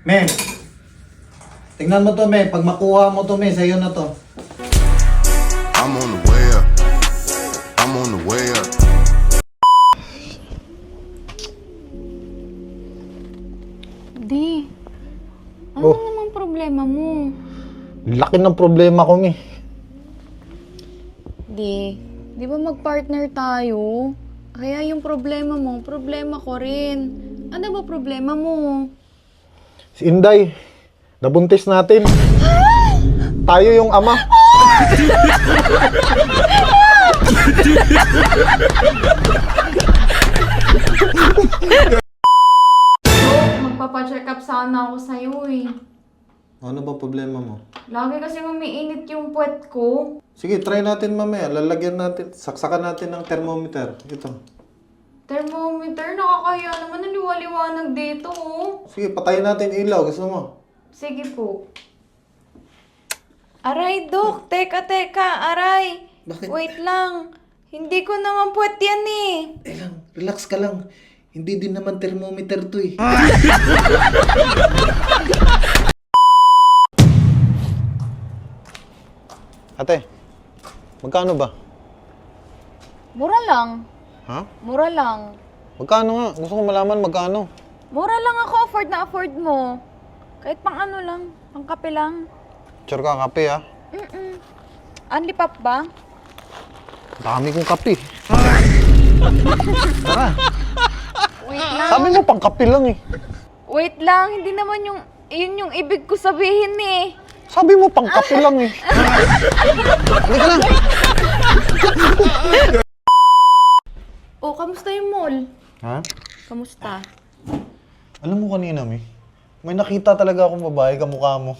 Me, tingnan mo to, Me. Pag makuha mo to, Me, sa'yo na to. I'm on the way up. I'm on the way up. Di, ano Oh. namang problema mo? Laki ng problema ko, Mi. Di ba mag-partner tayo? Kaya yung problema mo, problema ko rin. Ano ba problema mo? Si Inday, nabuntis natin. Tayo yung ama. Magpapacheck up sana ako sa'yo eh. Ano ba problema mo? Lagi kasi umiinit yung puwet ko. Sige, try natin mamaya. Lalagyan natin, saksakan natin ng thermometer. Ito. Thermometer, nakakaya naman ang liwaliwanag dito oh. Sige, patayin natin ilaw. Gusto mo? Sige po. Aray, Dok. Teka. Aray. Bakit? Wait lang. Hindi ko naman puwet yan eh. Lang, relax ka lang. Hindi din naman thermometer to eh. Ate, magkano ba? Mura lang. Ha? Mura lang. Magkano nga? Gusto ko malaman magkano. Mura lang ako. Afford mo. Kahit pang ano lang. Pang kape lang. Sure ka, kape ha? Unli pop ba? Dami kong kape. Tara, Wait lang. sabi mo pang kape lang eh. Wait lang. Hindi naman yun yung ibig ko sabihin eh. Sabi mo pang kape lang eh. Halika na. Oh, kamusta yung mall? Ha? Kamusta? Alam mo kanina, Mi, may nakita talaga akong babae kamukha mo.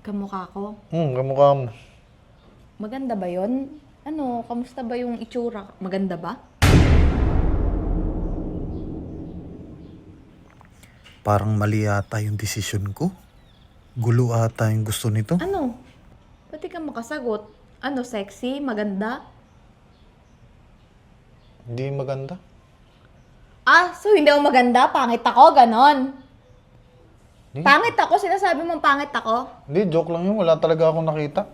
Kamukha ko? Kamukha mo. Maganda ba yon? Ano, kamusta ba yung itsura? Maganda ba? Parang mali ata yung desisyon ko. Gulo ata yung gusto nito. Ano? Pati ka makasagot. Ano, sexy? Maganda? Hindi maganda. Ah, so hindi ako maganda? Pangit ako? Ganon? Hindi. Pangit ako? Sinasabi mong pangit ako? Hindi, joke lang yun. Wala talaga akong nakita.